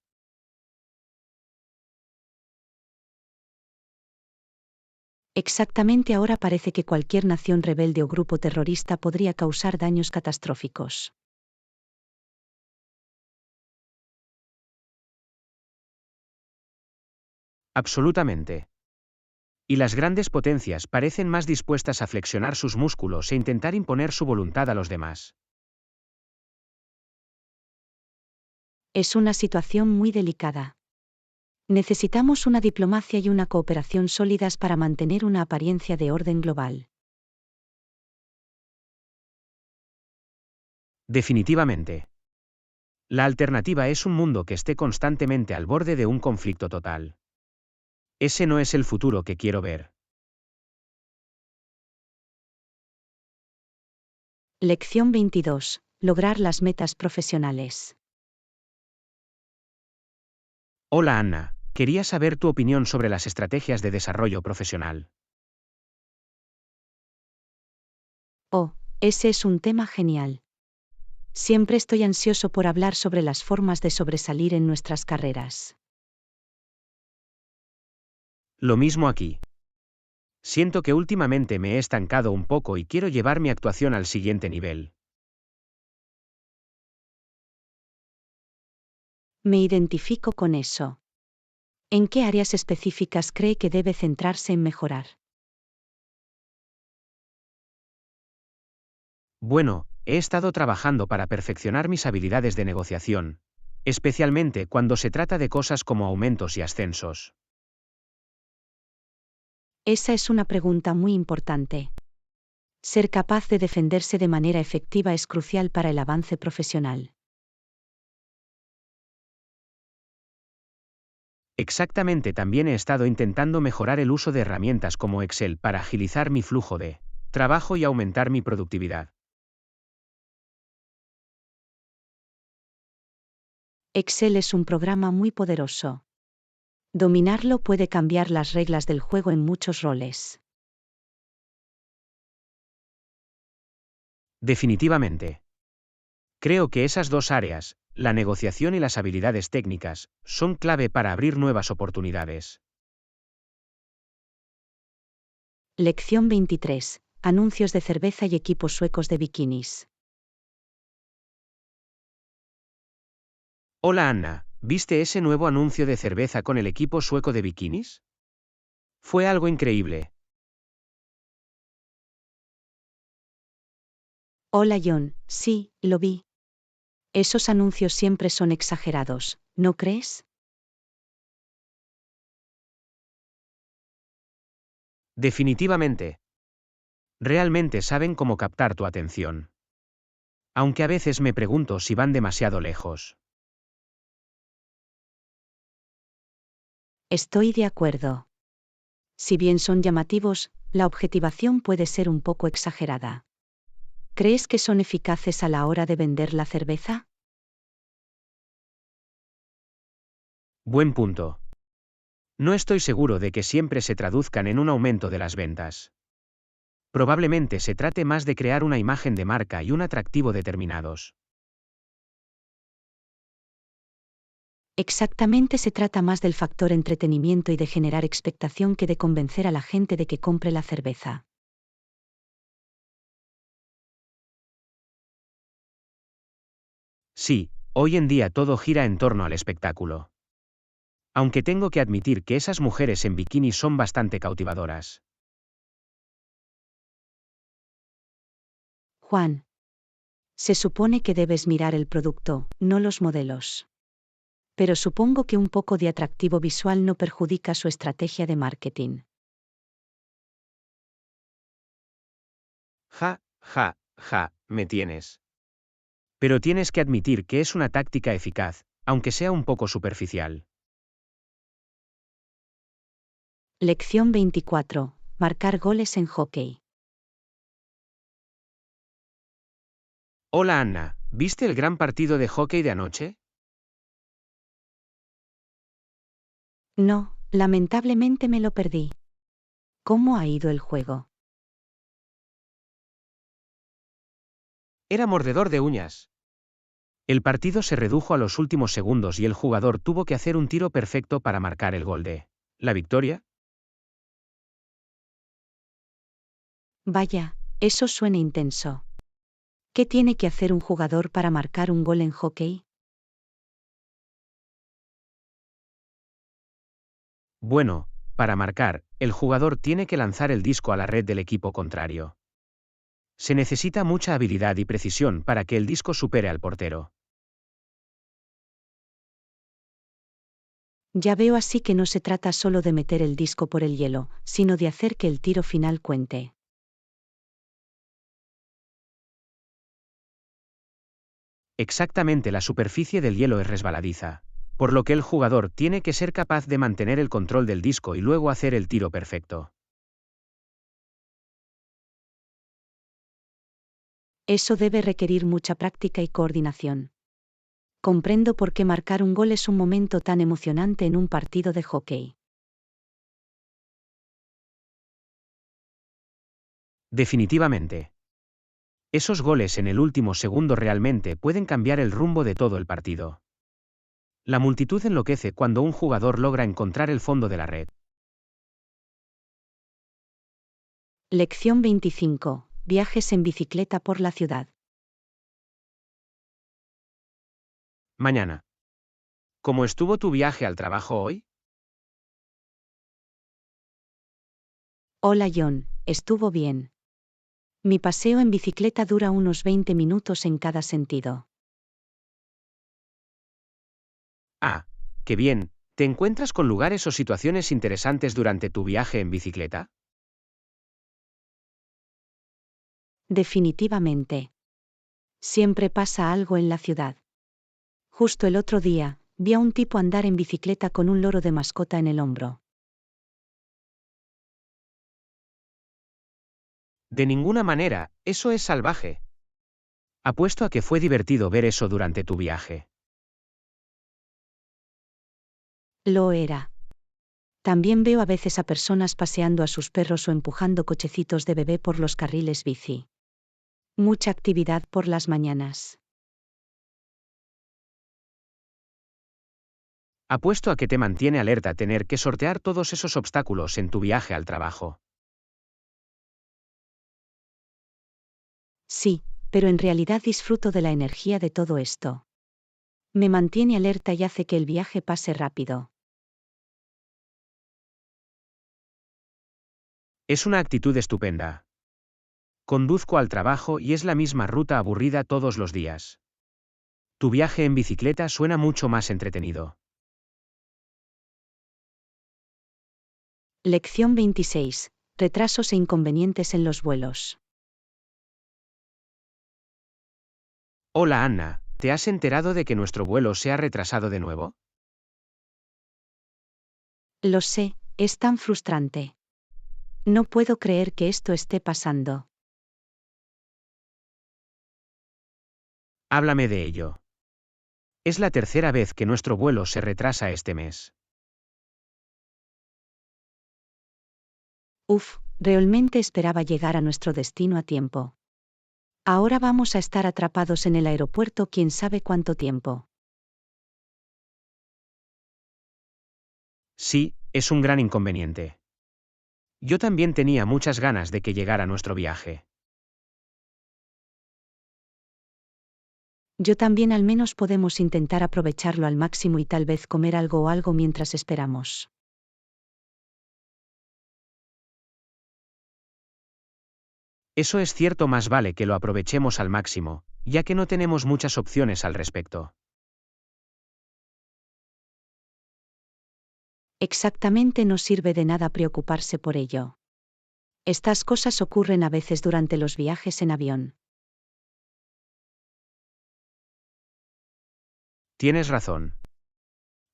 Exactamente, ahora parece que cualquier nación rebelde o grupo terrorista podría causar daños catastróficos. Absolutamente. Y las grandes potencias parecen más dispuestas a flexionar sus músculos e intentar imponer su voluntad a los demás. Es una situación muy delicada. Necesitamos una diplomacia y una cooperación sólidas para mantener una apariencia de orden global. Definitivamente. La alternativa es un mundo que esté constantemente al borde de un conflicto total. Ese no es el futuro que quiero ver. Lección 22. Lograr las metas profesionales. Hola Anna, quería saber tu opinión sobre las estrategias de desarrollo profesional. Oh, ese es un tema genial. Siempre estoy ansioso por hablar sobre las formas de sobresalir en nuestras carreras. Lo mismo aquí. Siento que últimamente me he estancado un poco y quiero llevar mi actuación al siguiente nivel. Me identifico con eso. ¿En qué áreas específicas cree que debe centrarse en mejorar? Bueno, he estado trabajando para perfeccionar mis habilidades de negociación, especialmente cuando se trata de cosas como aumentos y ascensos. Esa es una pregunta muy importante. Ser capaz de defenderse de manera efectiva es crucial para el avance profesional. Exactamente, también he estado intentando mejorar el uso de herramientas como Excel para agilizar mi flujo de trabajo y aumentar mi productividad. Excel es un programa muy poderoso. Dominarlo puede cambiar las reglas del juego en muchos roles. Definitivamente. Creo que esas dos áreas, la negociación y las habilidades técnicas, son clave para abrir nuevas oportunidades. Lección 23. Anuncios de cerveza y equipos suecos de bikinis. Hola Anna, ¿viste ese nuevo anuncio de cerveza con el equipo sueco de bikinis? Fue algo increíble. Hola John, sí, lo vi. Esos anuncios siempre son exagerados, ¿no crees? Definitivamente. Realmente saben cómo captar tu atención. Aunque a veces me pregunto si van demasiado lejos. Estoy de acuerdo. Si bien son llamativos, la objetivación puede ser un poco exagerada. ¿Crees que son eficaces a la hora de vender la cerveza? Buen punto. No estoy seguro de que siempre se traduzcan en un aumento de las ventas. Probablemente se trate más de crear una imagen de marca y un atractivo determinados. Exactamente, se trata más del factor entretenimiento y de generar expectación que de convencer a la gente de que compre la cerveza. Sí, hoy en día todo gira en torno al espectáculo. Aunque tengo que admitir que esas mujeres en bikini son bastante cautivadoras. Juan, se supone que debes mirar el producto, no los modelos. Pero supongo que un poco de atractivo visual no perjudica su estrategia de marketing. Ja, ja, ja, me tienes. Pero tienes que admitir que es una táctica eficaz, aunque sea un poco superficial. Lección 24. Marcar goles en hockey. Hola Anna, ¿viste el gran partido de hockey de anoche? No, lamentablemente me lo perdí. ¿Cómo ha ido el juego? Era mordedor de uñas. El partido se redujo a los últimos segundos y el jugador tuvo que hacer un tiro perfecto para marcar el gol de la victoria. Vaya, eso suena intenso. ¿Qué tiene que hacer un jugador para marcar un gol en hockey? Bueno, para marcar, el jugador tiene que lanzar el disco a la red del equipo contrario. Se necesita mucha habilidad y precisión para que el disco supere al portero. Ya veo, así que no se trata solo de meter el disco por el hielo, sino de hacer que el tiro final cuente. Exactamente, la superficie del hielo es resbaladiza, por lo que el jugador tiene que ser capaz de mantener el control del disco y luego hacer el tiro perfecto. Eso debe requerir mucha práctica y coordinación. Comprendo por qué marcar un gol es un momento tan emocionante en un partido de hockey. Definitivamente. Esos goles en el último segundo realmente pueden cambiar el rumbo de todo el partido. La multitud enloquece cuando un jugador logra encontrar el fondo de la red. Lección 25. Viajes en bicicleta por la ciudad. Mañana. ¿Cómo estuvo tu viaje al trabajo hoy? Hola John, estuvo bien. Mi paseo en bicicleta dura unos 20 minutos en cada sentido. Ah, qué bien. ¿Te encuentras con lugares o situaciones interesantes durante tu viaje en bicicleta? Definitivamente. Siempre pasa algo en la ciudad. Justo el otro día, vi a un tipo andar en bicicleta con un loro de mascota en el hombro. De ninguna manera, eso es salvaje. Apuesto a que fue divertido ver eso durante tu viaje. Lo era. También veo a veces a personas paseando a sus perros o empujando cochecitos de bebé por los carriles bici. Mucha actividad por las mañanas. Apuesto a que te mantiene alerta tener que sortear todos esos obstáculos en tu viaje al trabajo. Sí, pero en realidad disfruto de la energía de todo esto. Me mantiene alerta y hace que el viaje pase rápido. Es una actitud estupenda. Conduzco al trabajo y es la misma ruta aburrida todos los días. Tu viaje en bicicleta suena mucho más entretenido. Lección 26. Retrasos e inconvenientes en los vuelos. Hola Anna, ¿te has enterado de que nuestro vuelo se ha retrasado de nuevo? Lo sé, es tan frustrante. No puedo creer que esto esté pasando. Háblame de ello. Es la tercera vez que nuestro vuelo se retrasa este mes. Uf, realmente esperaba llegar a nuestro destino a tiempo. Ahora vamos a estar atrapados en el aeropuerto quién sabe cuánto tiempo. Sí, es un gran inconveniente. Yo también tenía muchas ganas de que llegara nuestro viaje. Yo también al menos podemos intentar aprovecharlo al máximo y tal vez comer algo o algo mientras esperamos. Eso es cierto, más vale que lo aprovechemos al máximo, ya que no tenemos muchas opciones al respecto. Exactamente, no sirve de nada preocuparse por ello. Estas cosas ocurren a veces durante los viajes en avión. Tienes razón.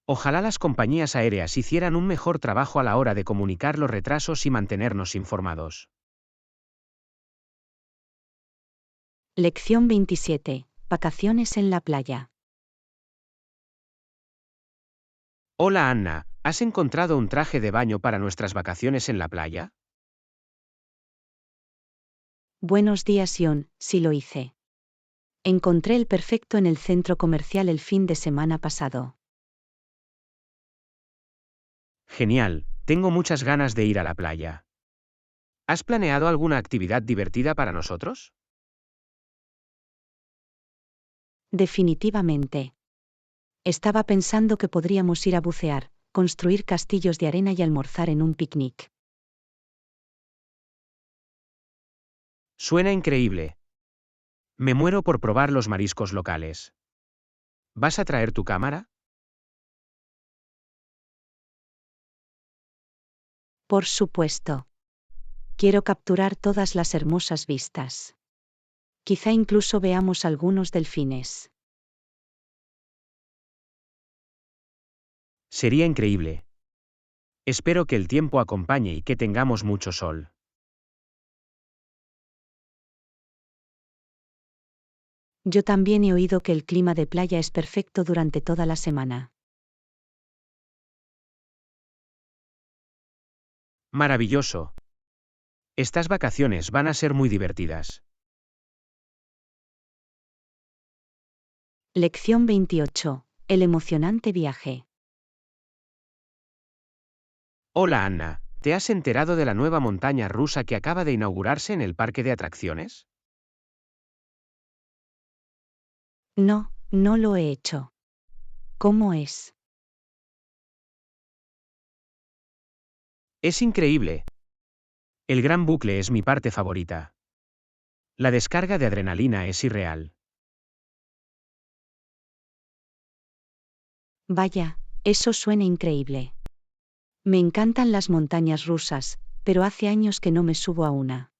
Ojalá las compañías aéreas hicieran un mejor trabajo a la hora de comunicar los retrasos y mantenernos informados. Lección 27. Vacaciones en la playa. Hola Anna, ¿has encontrado un traje de baño para nuestras vacaciones en la playa? Buenos días, Sion, sí lo hice. Encontré el perfecto en el centro comercial el fin de semana pasado. Genial, tengo muchas ganas de ir a la playa. ¿Has planeado alguna actividad divertida para nosotros? Definitivamente. Estaba pensando que podríamos ir a bucear, construir castillos de arena y almorzar en un picnic. Suena increíble. Me muero por probar los mariscos locales. ¿Vas a traer tu cámara? Por supuesto. Quiero capturar todas las hermosas vistas. Quizá incluso veamos algunos delfines. Sería increíble. Espero que el tiempo acompañe y que tengamos mucho sol. Yo también he oído que el clima de playa es perfecto durante toda la semana. Maravilloso. Estas vacaciones van a ser muy divertidas. Lección 28. El emocionante viaje. Hola Anna, ¿te has enterado de la nueva montaña rusa que acaba de inaugurarse en el parque de atracciones? No, no lo he hecho. ¿Cómo es? Es increíble. El gran bucle es mi parte favorita. La descarga de adrenalina es irreal. Vaya, eso suena increíble. Me encantan las montañas rusas, pero hace años que no me subo a una.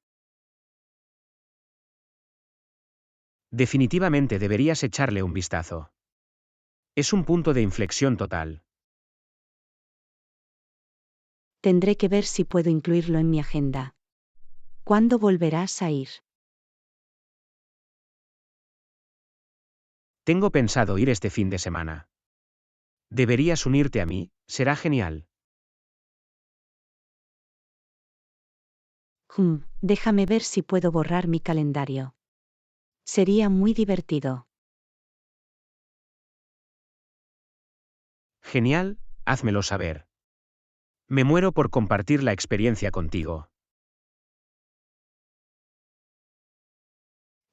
Definitivamente deberías echarle un vistazo. Es un punto de inflexión total. Tendré que ver si puedo incluirlo en mi agenda. ¿Cuándo volverás a ir? Tengo pensado ir este fin de semana. Deberías unirte a mí, será genial. Déjame ver si puedo borrar mi calendario. Sería muy divertido. Genial, házmelo saber. Me muero por compartir la experiencia contigo.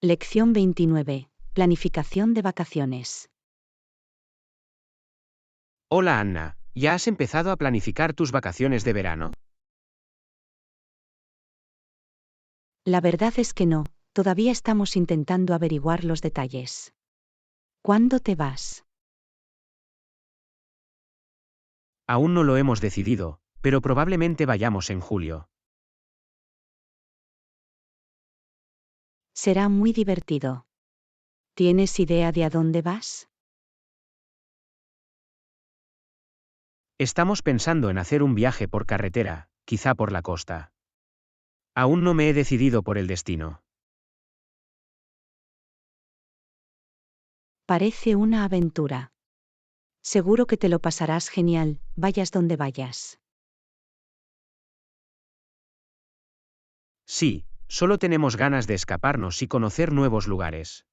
Lección 29. Planificación de vacaciones. Hola Anna, ¿ya has empezado a planificar tus vacaciones de verano? La verdad es que no, todavía estamos intentando averiguar los detalles. ¿Cuándo te vas? Aún no lo hemos decidido, pero probablemente vayamos en julio. Será muy divertido. ¿Tienes idea de a dónde vas? Estamos pensando en hacer un viaje por carretera, quizá por la costa. Aún no me he decidido por el destino. Parece una aventura. Seguro que te lo pasarás genial, vayas donde vayas. Sí, solo tenemos ganas de escaparnos y conocer nuevos lugares.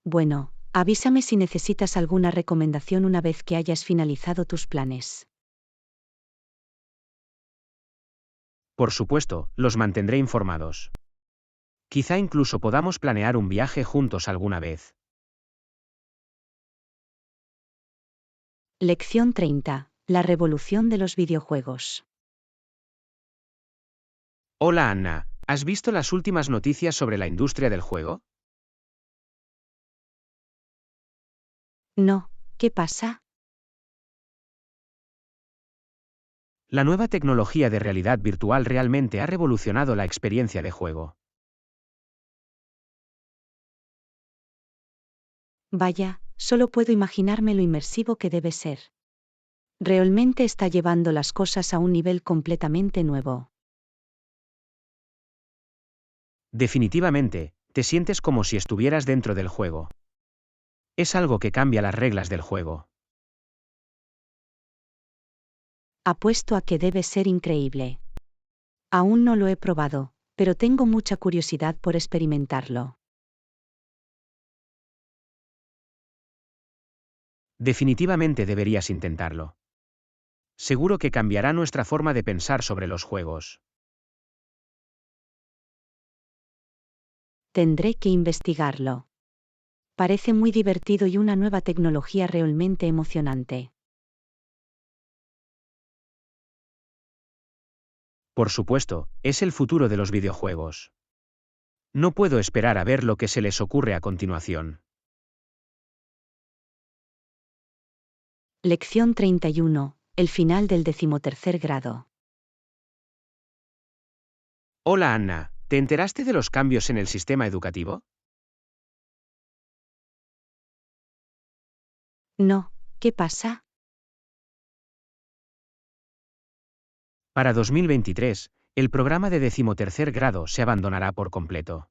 Bueno, avísame si necesitas alguna recomendación una vez que hayas finalizado tus planes. Por supuesto, los mantendré informados. Quizá incluso podamos planear un viaje juntos alguna vez. Lección 30. La revolución de los videojuegos. Hola Anna, ¿has visto las últimas noticias sobre la industria del juego? No, ¿qué pasa? La nueva tecnología de realidad virtual realmente ha revolucionado la experiencia de juego. Vaya, solo puedo imaginarme lo inmersivo que debe ser. Realmente está llevando las cosas a un nivel completamente nuevo. Definitivamente, te sientes como si estuvieras dentro del juego. Es algo que cambia las reglas del juego. Apuesto a que debe ser increíble. Aún no lo he probado, pero tengo mucha curiosidad por experimentarlo. Definitivamente deberías intentarlo. Seguro que cambiará nuestra forma de pensar sobre los juegos. Tendré que investigarlo. Parece muy divertido y una nueva tecnología realmente emocionante. Por supuesto, es el futuro de los videojuegos. No puedo esperar a ver lo que se les ocurre a continuación. Lección 31. El final del 13º grado. Hola Anna, ¿te enteraste de los cambios en el sistema educativo? No, ¿qué pasa? Para 2023, el programa de 13º grado se abandonará por completo.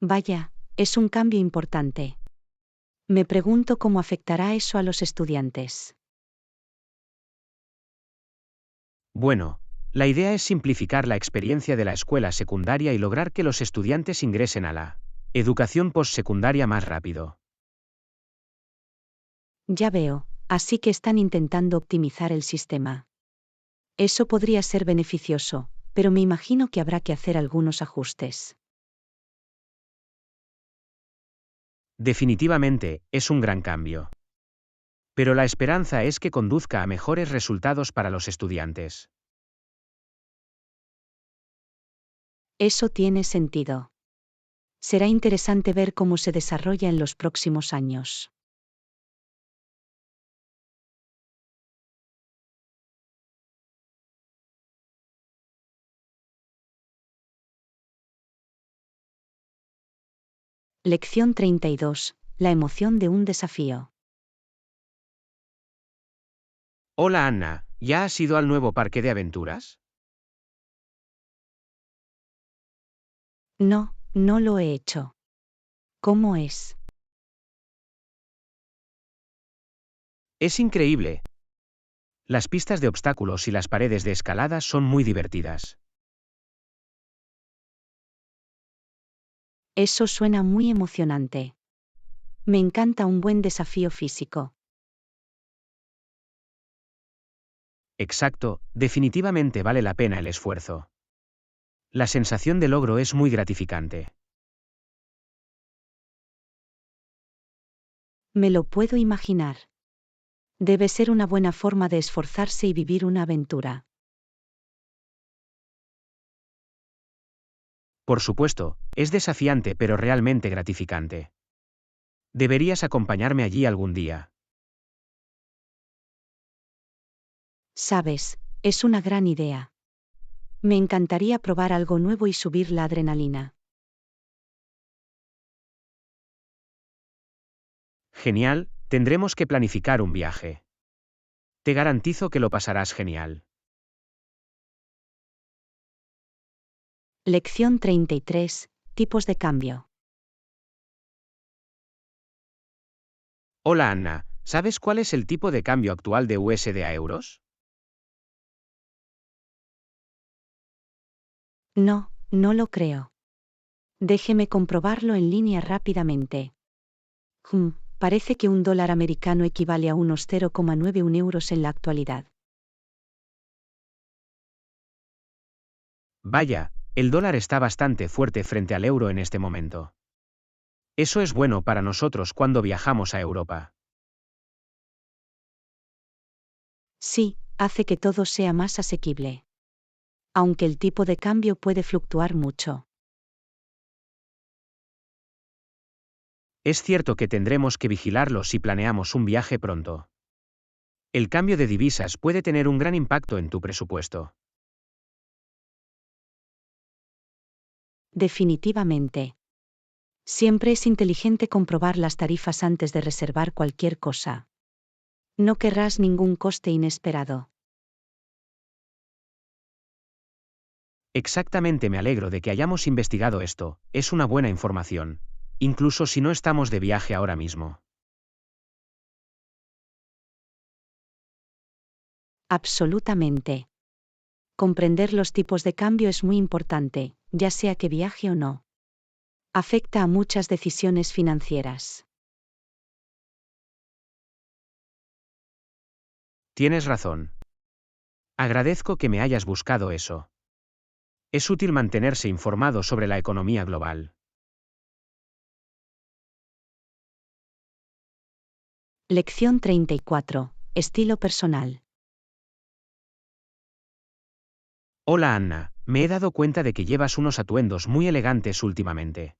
Vaya, es un cambio importante. Me pregunto cómo afectará eso a los estudiantes. Bueno, la idea es simplificar la experiencia de la escuela secundaria y lograr que los estudiantes ingresen a la educación postsecundaria más rápido. Ya veo, así que están intentando optimizar el sistema. Eso podría ser beneficioso, pero me imagino que habrá que hacer algunos ajustes. Definitivamente, es un gran cambio. Pero la esperanza es que conduzca a mejores resultados para los estudiantes. Eso tiene sentido. Será interesante ver cómo se desarrolla en los próximos años. Lección 32. La emoción de un desafío. Hola Anna, ¿ya has ido al nuevo parque de aventuras? No, no lo he hecho. ¿Cómo es? Es increíble. Las pistas de obstáculos y las paredes de escalada son muy divertidas. Eso suena muy emocionante. Me encanta un buen desafío físico. Exacto, definitivamente vale la pena el esfuerzo. La sensación de logro es muy gratificante. Me lo puedo imaginar. Debe ser una buena forma de esforzarse y vivir una aventura. Por supuesto, es desafiante pero realmente gratificante. Deberías acompañarme allí algún día. Sabes, es una gran idea. Me encantaría probar algo nuevo y subir la adrenalina. Genial, tendremos que planificar un viaje. Te garantizo que lo pasarás genial. Lección 33. Tipos de cambio. Hola Anna, ¿Sabes cuál es el tipo de cambio actual de USD a euros? No, no lo creo. Déjeme comprobarlo en línea rápidamente. Parece que un dólar americano equivale a unos 0,91 euros en la actualidad. Vaya, el dólar está bastante fuerte frente al euro en este momento. Eso es bueno para nosotros cuando viajamos a Europa. Sí, hace que todo sea más asequible. Aunque el tipo de cambio puede fluctuar mucho. Es cierto que tendremos que vigilarlo si planeamos un viaje pronto. El cambio de divisas puede tener un gran impacto en tu presupuesto. Definitivamente. Siempre es inteligente comprobar las tarifas antes de reservar cualquier cosa. No querrás ningún coste inesperado. Exactamente, me alegro de que hayamos investigado esto, es una buena información, incluso si no estamos de viaje ahora mismo. Absolutamente. Comprender los tipos de cambio es muy importante, ya sea que viaje o no. Afecta a muchas decisiones financieras. Tienes razón. Agradezco que me hayas buscado eso. Es útil mantenerse informado sobre la economía global. Lección 34. Estilo personal. Hola Anna, me he dado cuenta de que llevas unos atuendos muy elegantes últimamente.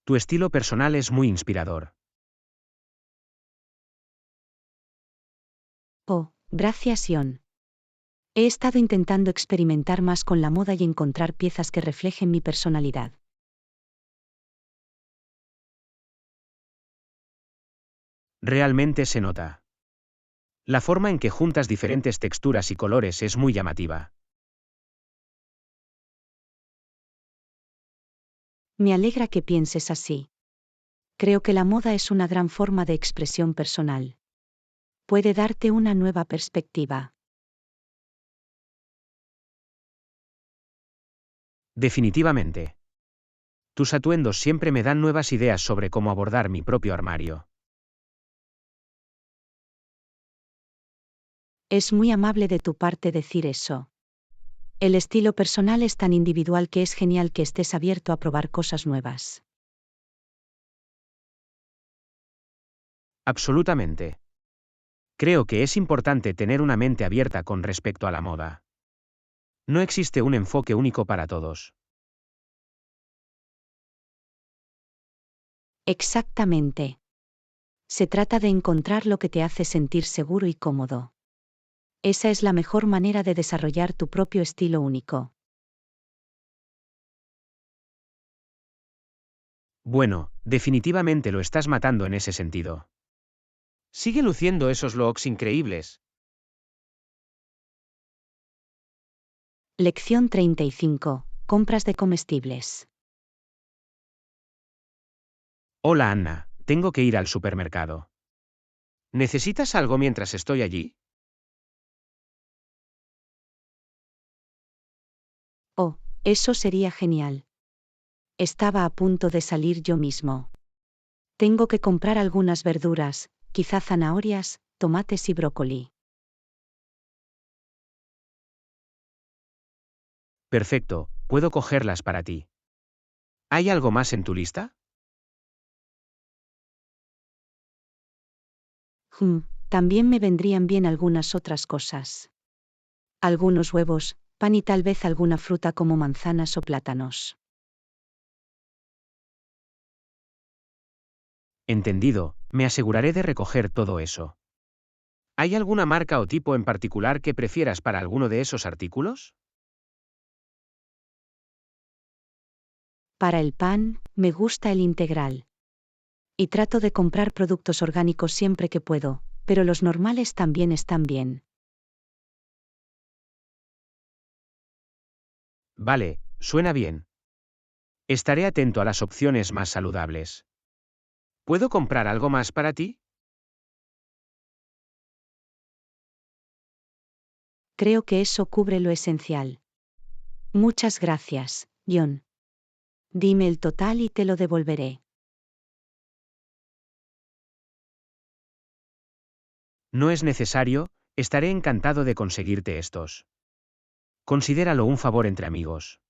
Tu estilo personal es muy inspirador. Oh, gracias, Ion. He estado intentando experimentar más con la moda y encontrar piezas que reflejen mi personalidad. Realmente se nota. La forma en que juntas diferentes texturas y colores es muy llamativa. Me alegra que pienses así. Creo que la moda es una gran forma de expresión personal. Puede darte una nueva perspectiva. Definitivamente. Tus atuendos siempre me dan nuevas ideas sobre cómo abordar mi propio armario. Es muy amable de tu parte decir eso. El estilo personal es tan individual que es genial que estés abierto a probar cosas nuevas. Absolutamente. Creo que es importante tener una mente abierta con respecto a la moda. No existe un enfoque único para todos. Exactamente. Se trata de encontrar lo que te hace sentir seguro y cómodo. Esa es la mejor manera de desarrollar tu propio estilo único. Bueno, definitivamente lo estás matando en ese sentido. Sigue luciendo esos looks increíbles. Lección 35. Compras de comestibles. Hola Anna, tengo que ir al supermercado. ¿Necesitas algo mientras estoy allí? Oh, eso sería genial. Estaba a punto de salir yo mismo. Tengo que comprar algunas verduras, quizá zanahorias, tomates y brócoli. Perfecto, puedo cogerlas para ti. ¿Hay algo más en tu lista? También me vendrían bien algunas otras cosas. Algunos huevos, pan y tal vez alguna fruta como manzanas o plátanos. Entendido, me aseguraré de recoger todo eso. ¿Hay alguna marca o tipo en particular que prefieras para alguno de esos artículos? Para el pan, me gusta el integral. Y trato de comprar productos orgánicos siempre que puedo, pero los normales también están bien. Vale, suena bien. Estaré atento a las opciones más saludables. ¿Puedo comprar algo más para ti? Creo que eso cubre lo esencial. Muchas gracias, John. Dime el total y te lo devolveré. No es necesario, estaré encantado de conseguirte estos. Considéralo un favor entre amigos.